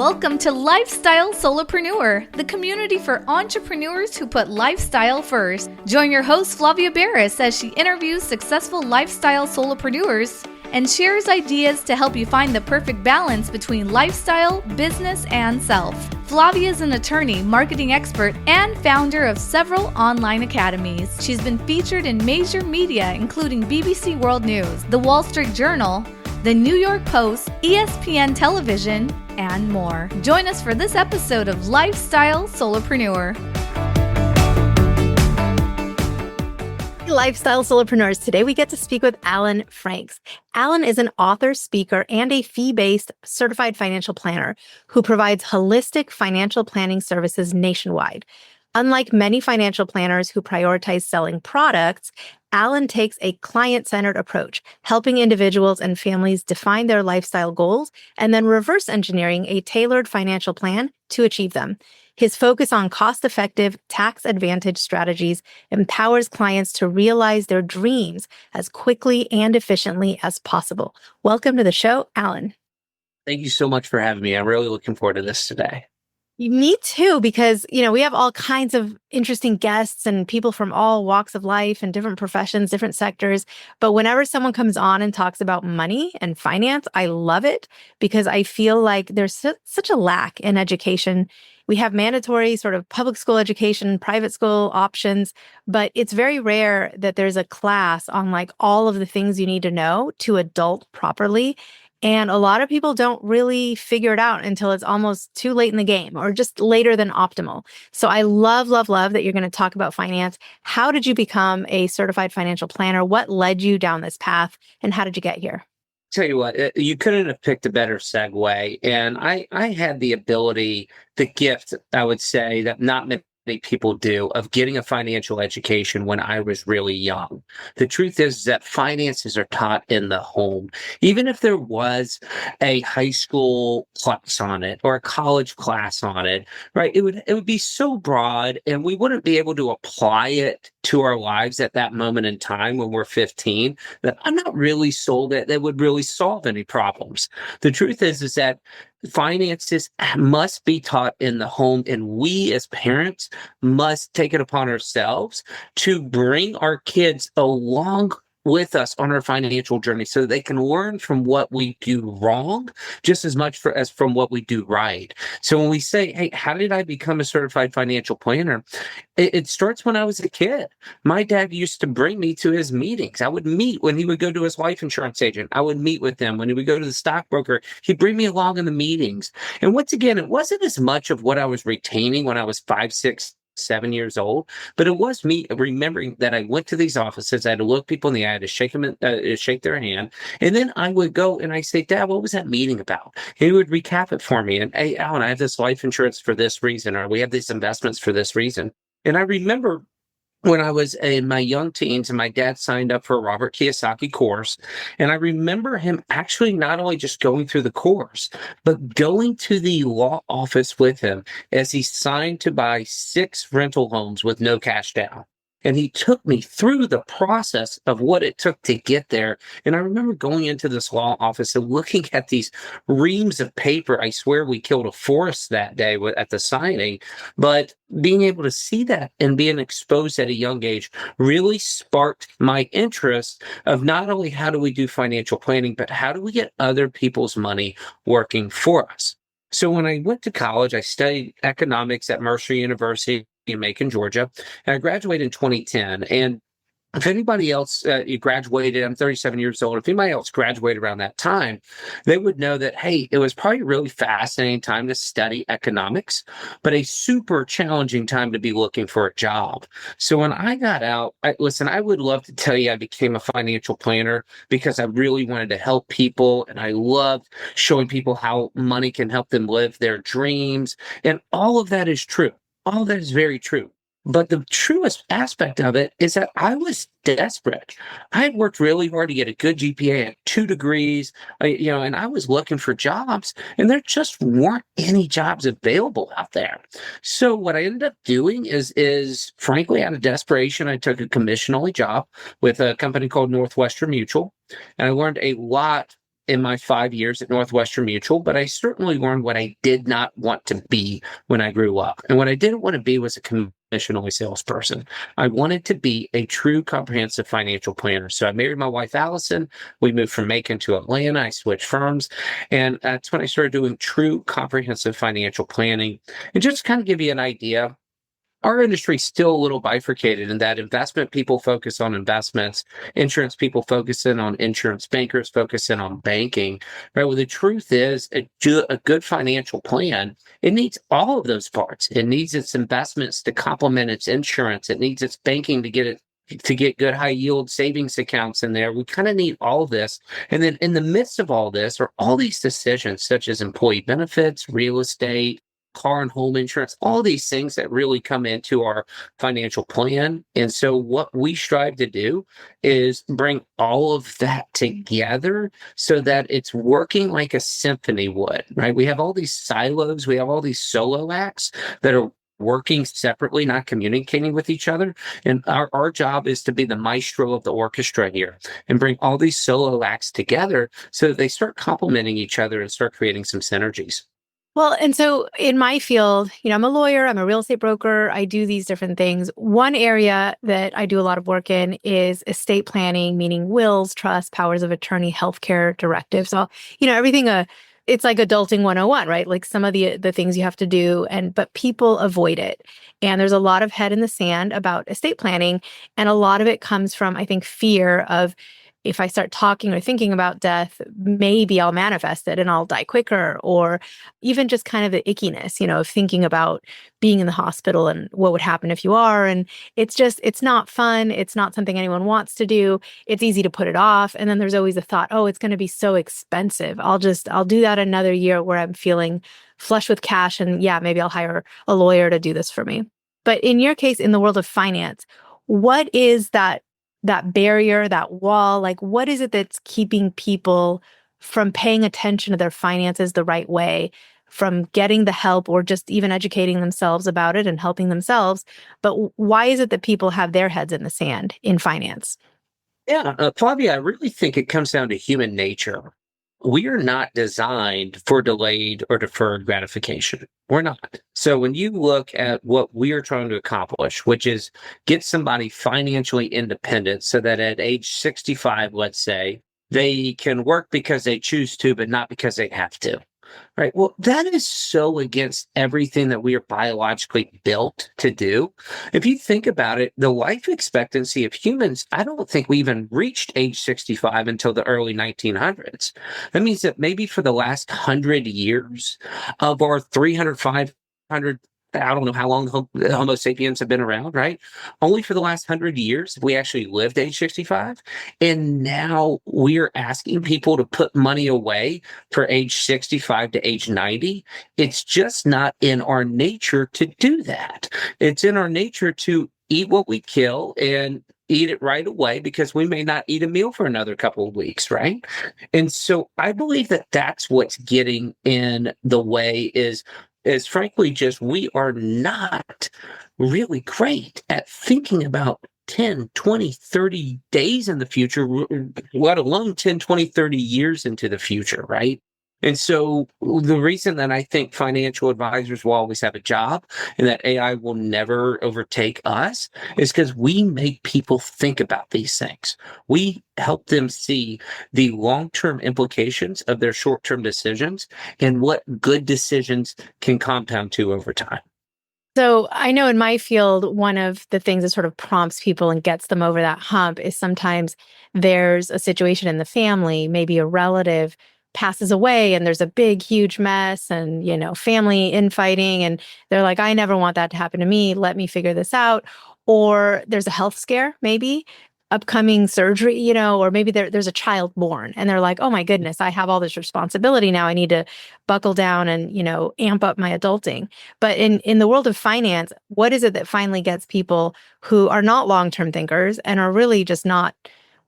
Welcome to Lifestyle Solopreneur, the community for entrepreneurs who put lifestyle first. Join your host, Flavia Barris, as she interviews successful lifestyle solopreneurs and shares ideas to help you find the perfect balance between lifestyle, business, and self. Flavia is an attorney, marketing expert, and founder of several online academies. She's been featured in major media, including BBC World News, The Wall Street Journal, The New York Post, ESPN Television, and more. Join us for this episode of Lifestyle Solopreneur. Lifestyle Solopreneurs. Today we get to speak with Alan Franks. Alan is an author, speaker, and a fee-based certified financial planner who provides holistic financial planning services nationwide. Unlike many financial planners who prioritize selling products, Alan takes a client-centered approach, helping individuals and families define their lifestyle goals and then reverse engineering a tailored financial plan to achieve them. His focus on cost-effective, tax-advantaged strategies empowers clients to realize their dreams as quickly and efficiently as possible. Welcome to the show, Alan. Thank you so much for having me. I'm really looking forward to this today. Me too, because, we have all kinds of interesting guests and people from all walks of life and different professions, different sectors. But whenever someone comes on and talks about money and finance, I love it because I feel like there's such a lack in education. We have mandatory sort of public school education, private school options, but it's very rare that there's a class on like all of the things you need to know to adult properly. And a lot of people don't really figure it out until it's almost too late in the game or just later than optimal. So I love that you're going to talk about finance. How did you become a certified financial planner? What led you down this path and how did you get here? Tell you what, you couldn't have picked a better segue. And I had the ability, the gift, I would say, that not many people do, of getting a financial education when I was really young. The truth is that finances are taught in the home. Even if there was a high school class on it or a college class on it, right? It would be so broad and we wouldn't be able to apply it to our lives at that moment in time when we're 15, that I'm not really sold that that would really solve any problems. The truth is that finances must be taught in the home, and we as parents must take it upon ourselves to bring our kids along with us on our financial journey so that they can learn from what we do wrong just as much as from what we do right. So when we say, hey, how did I become a certified financial planner? It starts when I was a kid. My dad used to bring me to his meetings. I would meet when he would go to his life insurance agent. I would meet with them. When he would go to the stockbroker, he'd bring me along in the meetings. And once again, it wasn't as much of what I was retaining when I was 5, 6, 7 years old, but it was me remembering that I went to these offices. I had to look people in the eye, I had to shake their hand, and then I would go and I say, Dad, what was that meeting about? He would recap it for me. And hey, Alan, I have this life insurance for this reason, or we have these investments for this reason. And I remember when I was in my young teens and my dad signed up for a Robert Kiyosaki course. And I remember him actually not only just going through the course, but going to the law office with him as he signed to buy 6 rental homes with no cash down. And he took me through the process of what it took to get there. And I remember going into this law office and looking at these reams of paper. I swear we killed a forest that day at the signing. But being able to see that and being exposed at a young age really sparked my interest of not only how do we do financial planning, but how do we get other people's money working for us? So when I went to college, I studied economics at Mercer University in Macon, Georgia, and I graduated in 2010. And if anybody else graduated, I'm 37 years old. If anybody else graduated around that time, they would know that, hey, it was probably a really fascinating time to study economics, but a super challenging time to be looking for a job. So when I got out, I would love to tell you I became a financial planner because I really wanted to help people. And I loved showing people how money can help them live their dreams. And all of that is true. All of that is very true. But the truest aspect of it is that I was desperate. I had worked really hard to get a good GPA, I had 2 degrees, and I was looking for jobs, and there just weren't any jobs available out there. So what I ended up doing is frankly, out of desperation, I took a commission-only job with a company called Northwestern Mutual, and I learned a lot in my 5 years at Northwestern Mutual, but I certainly learned what I did not want to be when I grew up. And what I didn't want to be was a commission-only salesperson. I wanted to be a true comprehensive financial planner. So I married my wife, Allison. We moved from Macon to Atlanta. I switched firms. And that's when I started doing true comprehensive financial planning. And just to kind of give you an idea, our industry is still a little bifurcated in that investment people focus on investments, insurance people focus in on insurance, bankers focus in on banking, right? Well, the truth is a good financial plan, it needs all of those parts. It needs its investments to complement its insurance. It needs its banking to get good high yield savings accounts in there. We kind of need all this. And then in the midst of all this are all these decisions such as employee benefits, real estate, car and home insurance, all these things that really come into our financial plan. And so what we strive to do is bring all of that together so that it's working like a symphony would, right? We have all these silos, we have all these solo acts that are working separately, not communicating with each other. And our job is to be the maestro of the orchestra here and bring all these solo acts together so that they start complementing each other and start creating some synergies. Well, and so in my field, I'm a lawyer, I'm a real estate broker, I do these different things. One area that I do a lot of work in is estate planning, meaning wills, trusts, powers of attorney, healthcare directives. So, everything, it's like adulting 101, right? Like some of the things you have to do, but people avoid it. And there's a lot of head in the sand about estate planning. And a lot of it comes from, I think, fear of, if I start talking or thinking about death, maybe I'll manifest it and I'll die quicker, or even just kind of the ickiness, of thinking about being in the hospital and what would happen if you are. And it's not fun. It's not something anyone wants to do. It's easy to put it off. And then there's always a thought, oh, it's going to be so expensive. I'll do that another year where I'm feeling flush with cash. And yeah, maybe I'll hire a lawyer to do this for me. But in your case, in the world of finance, what is that barrier, that wall? Like, what is it that's keeping people from paying attention to their finances the right way, from getting the help or just even educating themselves about it and helping themselves? But why is it that people have their heads in the sand in finance? Yeah, Flavia, I really think it comes down to human nature. We are not designed for delayed or deferred gratification. We're not. So when you look at what we are trying to accomplish, which is get somebody financially independent so that at age 65, let's say, they can work because they choose to, but not because they have to. Right. Well, that is so against everything that we are biologically built to do. If you think about it, the life expectancy of humans, I don't think we even reached age 65 until the early 1900s. That means that maybe for the last 100 years of our 300, 500, I don't know how long Homo sapiens have been around, right? Only for the last 100 years have we actually lived age 65. And now we're asking people to put money away for age 65 to age 90. It's just not in our nature to do that. It's in our nature to eat what we kill and eat it right away because we may not eat a meal for another couple of weeks, right? And so I believe that that's what's getting in the way is frankly just we are not really great at thinking about 10, 20, 30 days in the future, let alone 10, 20, 30 years into the future, right? And so the reason that I think financial advisors will always have a job and that AI will never overtake us is because we make people think about these things. We help them see the long-term implications of their short-term decisions and what good decisions can compound to over time. So I know in my field, one of the things that sort of prompts people and gets them over that hump is sometimes there's a situation in the family, maybe a relative passes away and there's a big, huge mess and, family infighting. And they're like, I never want that to happen to me. Let me figure this out. Or there's a health scare, maybe upcoming surgery, or maybe there's a child born and they're like, oh my goodness, I have all this responsibility now. I need to buckle down and, amp up my adulting. But in the world of finance, what is it that finally gets people who are not long-term thinkers and are really just not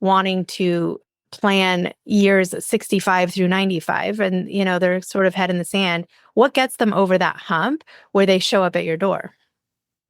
wanting to plan years 65 through 95 and, they're sort of head in the sand? What gets them over that hump where they show up at your door?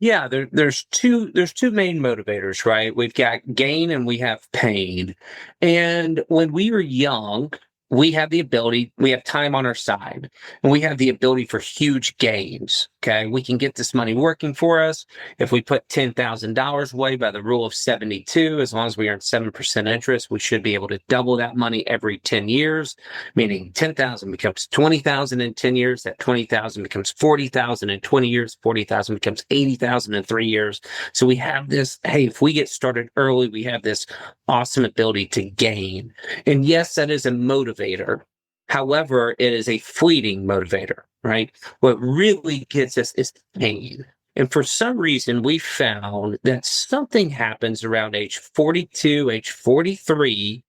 Yeah, there's two main motivators, right? We've got gain and we have pain. And when we were young, we have the ability, we have time on our side, and we have the ability for huge gains. Okay. We can get this money working for us. If we put $10,000 away by the rule of 72, as long as we earn 7% interest, we should be able to double that money every 10 years, meaning 10,000 becomes 20,000 in 10 years. That 20,000 becomes 40,000 in 20 years. 40,000 becomes 80,000 in 3 years. So we have this, hey, if we get started early, we have this awesome ability to gain. And yes, that is a motivator. However, it is a fleeting motivator, right? What really gets us is pain. And for some reason, we found that something happens around age 42, age 43.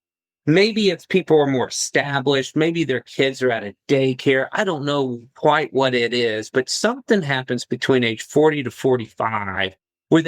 Maybe it's people are more established. Maybe their kids are at a daycare. I don't know quite what it is, but something happens between age 40 to 45 where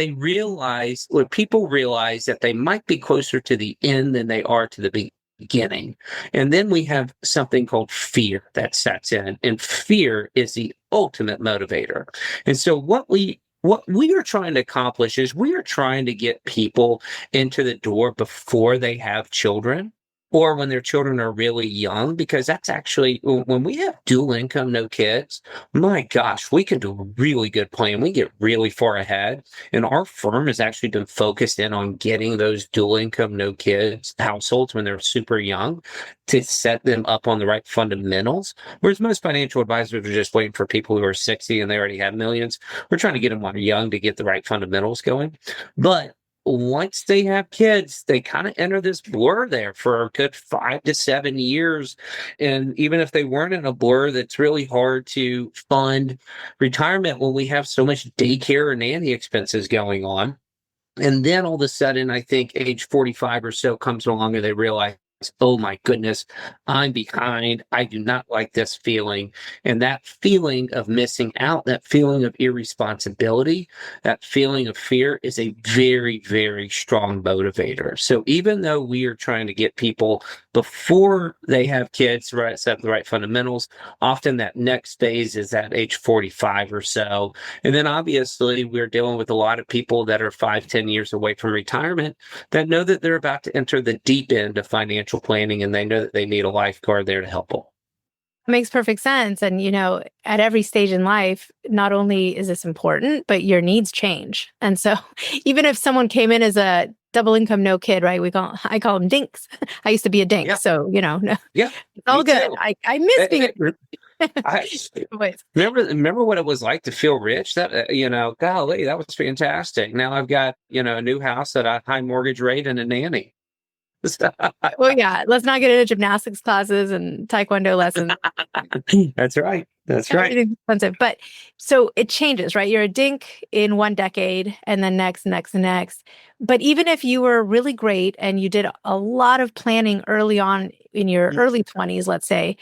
people realize that they might be closer to the end than they are to the beginning. And then we have something called fear that sets in, and fear is the ultimate motivator. And so what we are trying to accomplish is we are trying to get people into the door before they have children, or when their children are really young, because that's actually when we have dual income, no kids, my gosh, we can do a really good plan. We get really far ahead. And our firm has actually been focused in on getting those dual income, no kids households when they're super young to set them up on the right fundamentals. Whereas most financial advisors are just waiting for people who are 60 and they already have millions. We're trying to get them when they're young to get the right fundamentals going. But once they have kids, they kind of enter this blur there for a good 5 to 7 years. And even if they weren't in a blur, that's really hard to fund retirement when we have so much daycare and nanny expenses going on. And then all of a sudden, I think age 45 or so comes along and they realize, oh my goodness, I'm behind. I do not like this feeling. And that feeling of missing out, that feeling of irresponsibility, that feeling of fear is a very, very strong motivator. So even though we are trying to get people before they have kids, right, set up the right fundamentals, often that next phase is at age 45 or so. And then obviously we're dealing with a lot of people that are 5-10 years away from retirement that know that they're about to enter the deep end of financial planning, and they know that they need a lifeguard there to help them. Makes perfect sense. And, at every stage in life, not only is this important, but your needs change. And so even if someone came in as a double income, no kid, right? I call them dinks. I used to be a dink. Yeah. So, no, yeah, it's all good. I miss being remember what it was like to feel rich. That, golly, that was fantastic. Now I've got, a new house at a high mortgage rate and a nanny. Well, yeah, let's not get into gymnastics classes and taekwondo lessons. That's right. That's right. Expensive. But so it changes, right? You're a dink in one decade and then next. But even if you were really great and you did a lot of planning early on in your early 20s, let's say,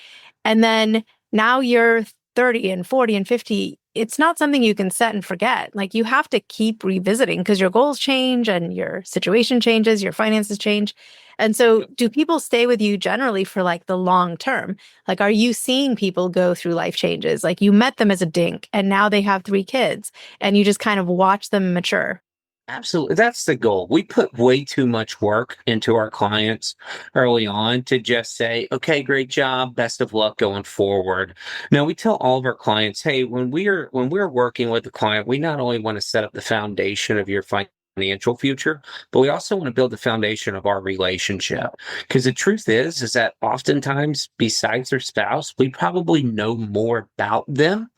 and then now you're 30 and 40 and 50, it's not something you can set and forget. Like, you have to keep revisiting because your goals change and your situation changes, your finances change. And so do people stay with you generally for like the long term? Like, are you seeing people go through life changes? Like, you met them as a dink and now they have 3 kids and you just kind of watch them mature. Absolutely. That's the goal. We put way too much work into our clients early on to just say, okay, great job. Best of luck going forward. Now, we tell all of our clients, hey, when we're working with the client, we not only want to set up the foundation of your financial future, but we also want to build the foundation of our relationship. Because the truth is that oftentimes, besides their spouse, we probably know more about them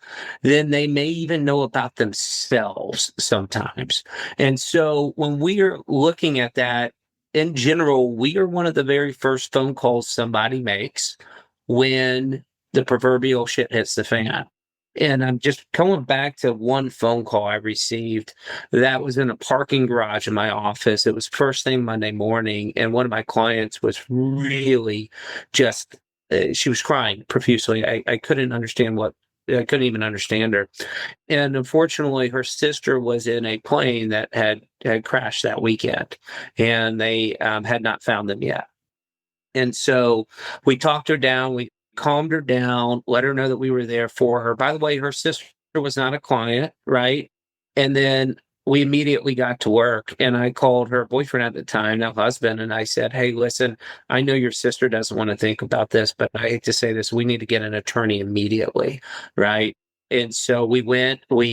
than they may even know about themselves sometimes. And so when we are looking at that, in general, we are one of the very first phone calls somebody makes when the proverbial shit hits the fan. And I'm just going back to one phone call I received that was in a parking garage in my office. It was first thing Monday morning. And one of my clients was really just, she was crying profusely. I couldn't understand I couldn't even understand her. And unfortunately, her sister was in a plane that had crashed that weekend, and they had not found them yet. And so we talked her down. We calmed her down, let her know that we were there for her. By the way, her sister was not a client, right? And then we immediately got to work, and I called her boyfriend at the time, now husband, and I said, "Hey, listen, I know your sister doesn't want to think about this, but I hate to say this, we need to get an attorney immediately, right?" And so we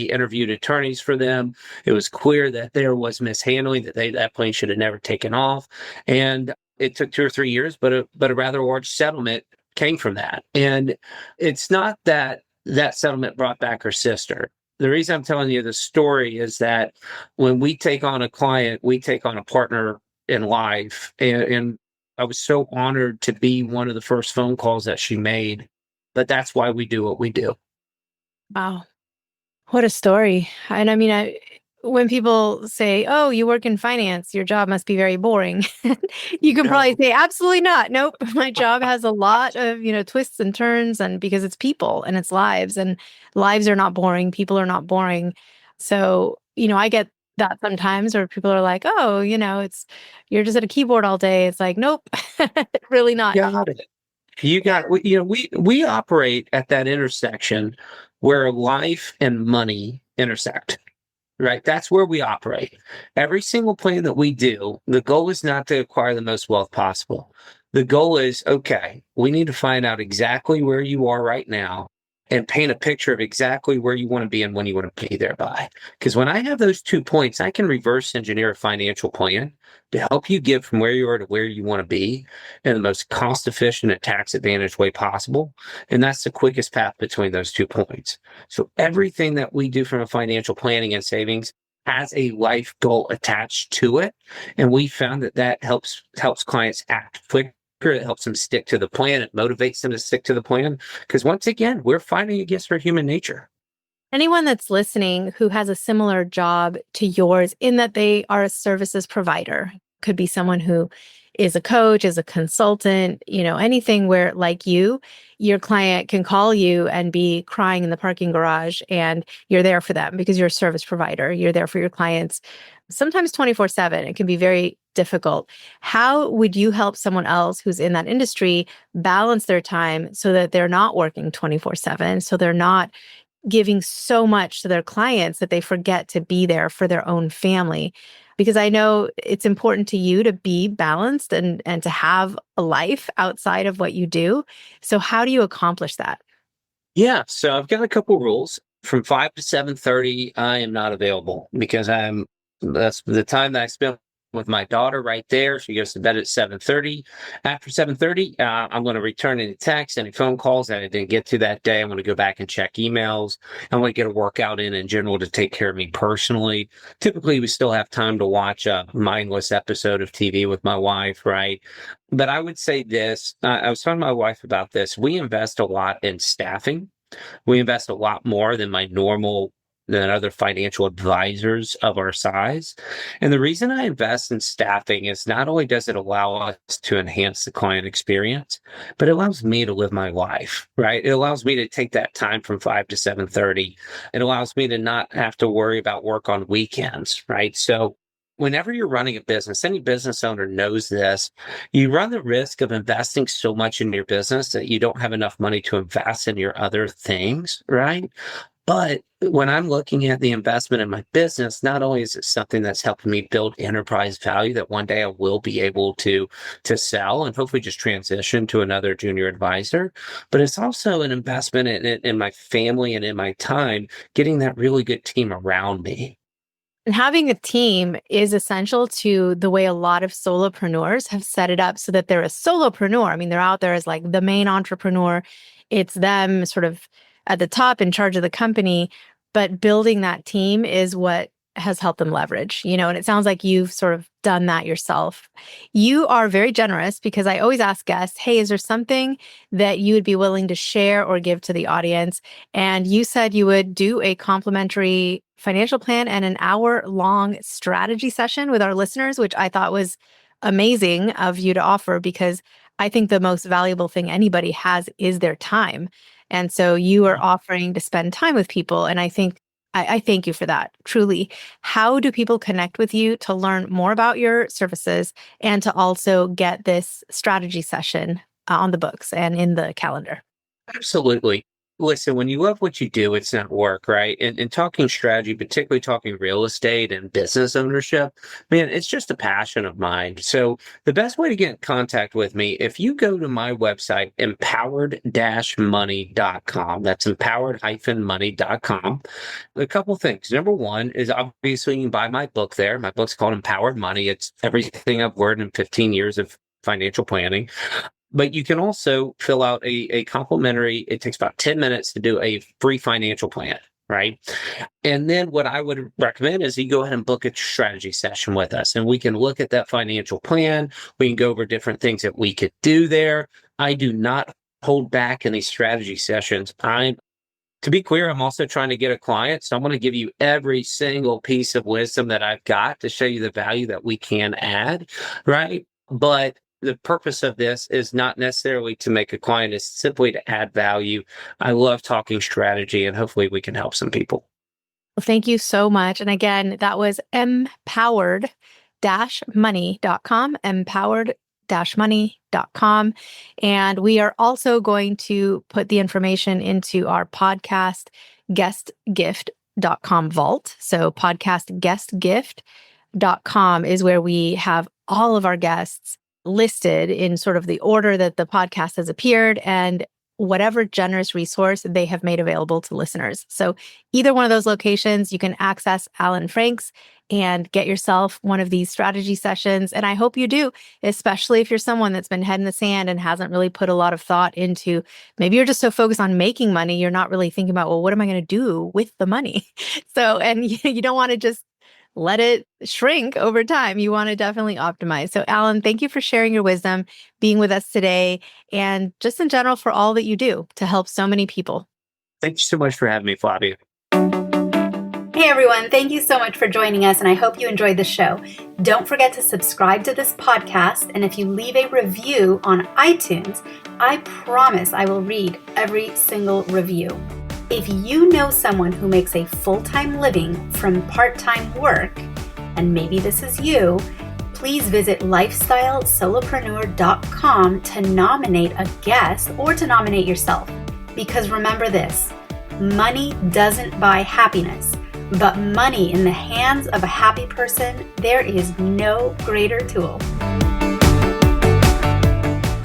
interviewed attorneys for them. It was clear that there was mishandling, that plane should have never taken off. And it took 2 or 3 years, but a rather large settlement came from that. And it's not that that settlement brought back her sister. The reason I'm telling you the story is that when we take on a client, we take on a partner in life. And I was so honored to be one of the first phone calls that she made. But that's why we do what we do. Wow. What a story. And I mean, when people say, "Oh, you work in finance, your job must be very boring." You can probably say, "Absolutely not. Nope. My job has a lot of, twists and turns, and because it's people and it's lives, and lives are not boring. People are not boring." So, I get that sometimes where people are like, "Oh, you're just at a keyboard all day." It's like, nope, really not. Got it. We operate at that intersection where life and money intersect. Right. That's where we operate. Every single plan that we do, the goal is not to acquire the most wealth possible. The goal is, okay, we need to find out exactly where you are right now and paint a picture of exactly where you want to be and when you want to be there by. Because when I have those 2 points, I can reverse engineer a financial plan to help you get from where you are to where you want to be in the most cost efficient and tax advantage way possible. And that's the quickest path between those 2 points. So everything that we do from a financial planning and savings has a life goal attached to it. And we found that helps clients act quicker. It helps them stick to the plan. It motivates them to stick to the plan. Because once again, we're fighting against our human nature. Anyone that's listening who has a similar job to yours in that they are a services provider, could be someone who is a coach, is a consultant, anything where, like your client can call you and be crying in the parking garage, and you're there for them because you're a service provider. You're there for your clients, sometimes 24/7. It can be very difficult. How would you help someone else who's in that industry balance their time so that they're not working 24/7, so they're not giving so much to their clients that they forget to be there for their own family? Because I know it's important to you to be balanced and to have a life outside of what you do. So how do you accomplish that? Yeah. So I've got a couple rules. From 5 to 7:30, I am not available because that's the time that I spend with my daughter right there. She goes to bed at 7:30. After 7:30, I'm going to return any texts, any phone calls that I didn't get to that day. I'm going to go back and check emails. I'm going to get a workout in general to take care of me personally. Typically, we still have time to watch a mindless episode of TV with my wife, right? But I would say this, I was talking to my wife about this. We invest a lot in staffing. We invest a lot more than other financial advisors of our size. And the reason I invest in staffing is not only does it allow us to enhance the client experience, but it allows me to live my life, right? It allows me to take that time from 5 to 7:30. It allows me to not have to worry about work on weekends, right? So whenever you're running a business, any business owner knows this, you run the risk of investing so much in your business that you don't have enough money to invest in your other things, right? But when I'm looking at the investment in my business, not only is it something that's helping me build enterprise value that one day I will be able to sell and hopefully just transition to another junior advisor, but it's also an investment in my family and in my time, getting that really good team around me. And having a team is essential to the way a lot of solopreneurs have set it up so that they're a solopreneur. I mean, they're out there as like the main entrepreneur. It's them sort of at the top in charge of the company, but building that team is what has helped them leverage, and it sounds like you've sort of done that yourself. You are very generous because I always ask guests, hey, is there something that you would be willing to share or give to the audience? And you said you would do a complimentary financial plan and an hour-long strategy session with our listeners, which I thought was amazing of you to offer because I think the most valuable thing anybody has is their time. And so you are offering to spend time with people. And I thank you for that, truly. How do people connect with you to learn more about your services and to also get this strategy session on the books and in the calendar? Absolutely. Listen, when you love what you do, it's not work, right? And talking strategy, particularly talking real estate and business ownership, man, it's just a passion of mine. So the best way to get in contact with me, if you go to my website, empowered-money.com, that's empowered-money.com. A couple things. Number one is obviously you can buy my book there. My book's called Empowered Money. It's everything I've learned in 15 years of financial planning. But you can also fill out a complimentary, it takes about 10 minutes to do a free financial plan, right? And then what I would recommend is you go ahead and book a strategy session with us, and we can look at that financial plan. We can go over different things that we could do there. I do not hold back in these strategy sessions. To be clear, I'm also trying to get a client. So I'm going to give you every single piece of wisdom that I've got to show you the value that we can add, right? But the purpose of this is not necessarily to make a client, it's simply to add value. I love talking strategy, and hopefully we can help some people. Well, thank you so much. And again, that was empowered-money.com, empowered-money.com. And we are also going to put the information into our podcast guestgift.com vault. So podcastguestgift.com is where we have all of our guests listed in sort of the order that the podcast has appeared and whatever generous resource they have made available to listeners. So either one of those locations, you can access Alan Franks and get yourself one of these strategy sessions. And I hope you do, especially if you're someone that's been head in the sand and hasn't really put a lot of thought into, maybe you're just so focused on making money, you're not really thinking about, well, what am I going to do with the money? So, and you don't want to just let it shrink over time. You want to definitely optimize. So Alan, thank you for sharing your wisdom, being with us today, and just in general for all that you do to help so many people. Thank you so much for having me, Flavia. Hey everyone, thank you so much for joining us, and I hope you enjoyed the show. Don't forget to subscribe to this podcast, and if you leave a review on iTunes, I promise I will read every single review. If you know someone who makes a full-time living from part-time work, and maybe this is you, please visit lifestylesolopreneur.com to nominate a guest or to nominate yourself. Because remember this, money doesn't buy happiness, but money in the hands of a happy person, there is no greater tool.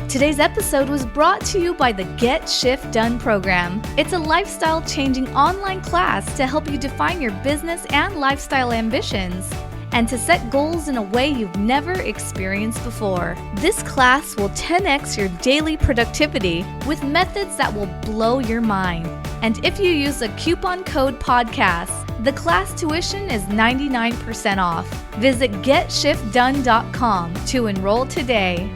Today's episode was brought to you by the Get Shift Done program. It's a lifestyle-changing online class to help you define your business and lifestyle ambitions and to set goals in a way you've never experienced before. This class will 10x your daily productivity with methods that will blow your mind. And if you use a coupon code podcast, the class tuition is 99% off. Visit GetShiftDone.com to enroll today.